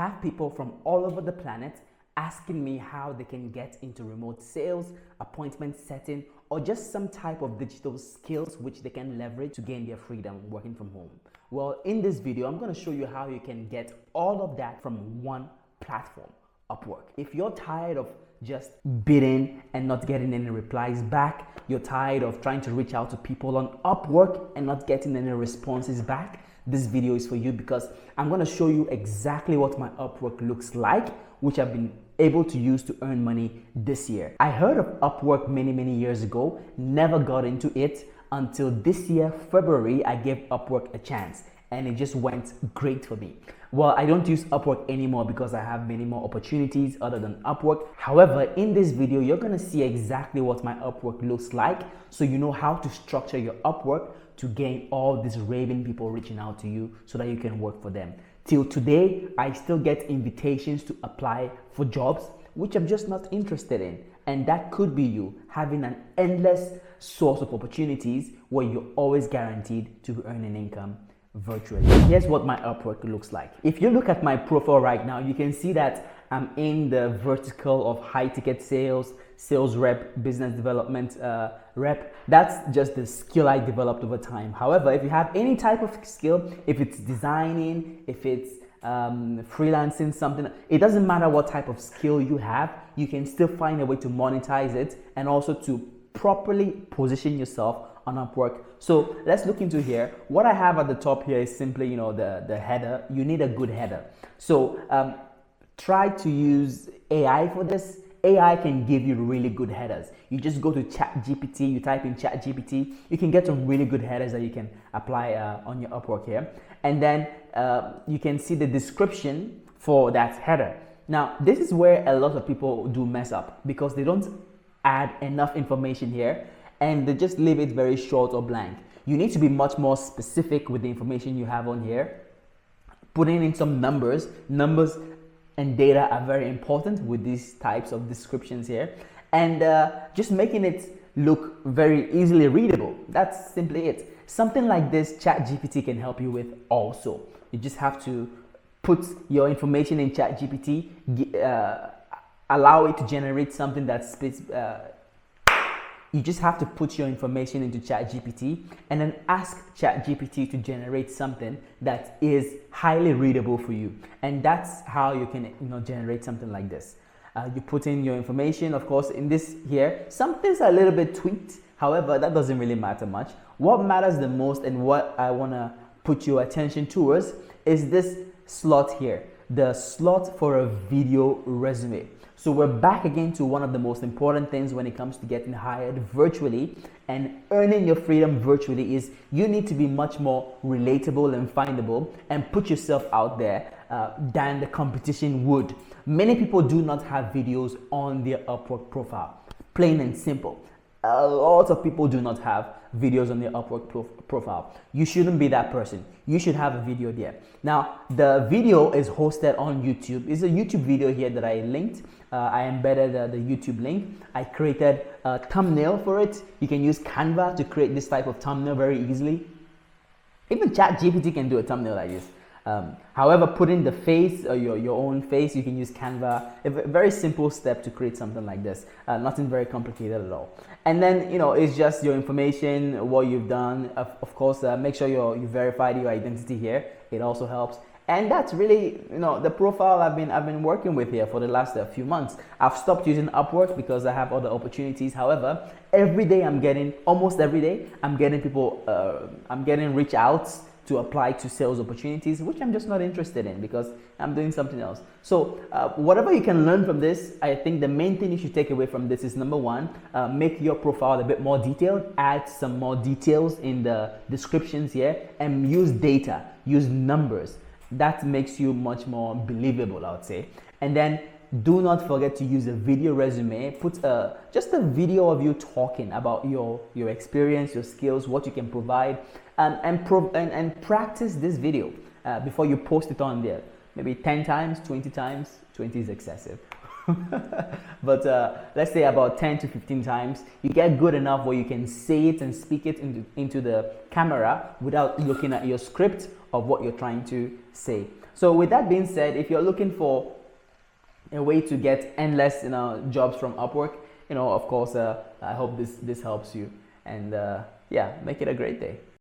have people from all over the planet asking me how they can get into remote sales, appointment setting, or just some type of digital skills which they can leverage to gain their freedom working from home. Well, in this video, I'm going to show you how you can get all of that from one platform, Upwork. If you're tired of just bidding and not getting any replies back, you're tired of trying to reach out to people on Upwork and not getting any responses back, this video is for you, because I'm going to show you exactly what my Upwork looks like, which I've been able to use to earn money this year. I heard of Upwork many years ago, never got into it until this year, February. I gave Upwork a chance and it just went great for me. Well, I don't use Upwork anymore because I have many more opportunities other than Upwork. However, in this video, you're gonna see exactly what my Upwork looks like, so you know how to structure your Upwork to gain all these raving people reaching out to you so that you can work for them. Till today, I still get invitations to apply for jobs which I'm just not interested in. And that could be you having an endless source of opportunities where you're always guaranteed to earn an income virtually. Here's what my Upwork looks like. If you look at my profile right now, you can see that I'm in the vertical of high ticket sales, sales rep, business development rep. That's just the skill I developed over time. However, if you have any type of skill, if it's designing, if it's freelancing something, it doesn't matter what type of skill you have, you can still find a way to monetize it and also to properly position yourself on Upwork. So let's look into here. What I have at the top here is simply, the header. You need a good header. So try to use AI for this. AI can give you really good headers. You just go to ChatGPT, you type in ChatGPT, you can get some really good headers that you can apply on your Upwork here. And then you can see the description for that header. Now, this is where a lot of people do mess up because they don't add enough information here and they just leave it very short or blank. You need to be much more specific with the information you have on here. Putting in some numbers and data are very important with these types of descriptions here, and just making it look very easily readable. That's simply it. Something like this ChatGPT can help you with also. You just have to put your information in ChatGPT, allow it to generate something that's you just have to put your information into ChatGPT and then ask ChatGPT to generate something that is highly readable for you. And that's how you can generate something like this. You put in your information, of course, in this here. Some things are a little bit tweaked. However, that doesn't really matter much. What matters the most and what I want to put your attention towards is this slot here, the slot for a video resume. So we're back again to one of the most important things when it comes to getting hired virtually and earning your freedom virtually is you need to be much more relatable and findable and put yourself out there than the competition would. Many people do not have videos on their Upwork profile, plain and simple. A lot of people do not have videos on their Upwork profile. You shouldn't be that person. You should have a video there. Now, the video is hosted on YouTube. It's a YouTube video here that I linked. I embedded the YouTube link. I created a thumbnail for it. You can use Canva to create this type of thumbnail very easily. Even ChatGPT can do a thumbnail like this. However, put in the face or your own face, you can use Canva. A very simple step to create something like this. Nothing very complicated at all. And then, it's just your information, what you've done. Of course, make sure you verified your identity here. It also helps. And that's really, the profile I've been working with here for the last few months. I've stopped using Upwork because I have other opportunities. However, almost every day, I'm getting people, I'm getting reach outs to apply to sales opportunities, which I'm just not interested in because I'm doing something else. So whatever you can learn from this, I think the main thing you should take away from this is number one, make your profile a bit more detailed, add some more details in the descriptions here, and use data, use numbers. That makes you much more believable, I would say. And then do not forget to use a video resume. Put just a video of you talking about your experience, your skills, what you can provide, and practice this video before you post it on there. Maybe 10 times, 20 times. 20 is excessive. But let's say about 10 to 15 times. You get good enough where you can say it and speak it into the camera without looking at your script of what you're trying to say. So with that being said, if you're looking for a way to get endless jobs from Upwork, of course, I hope this helps you, and yeah, make it a great day.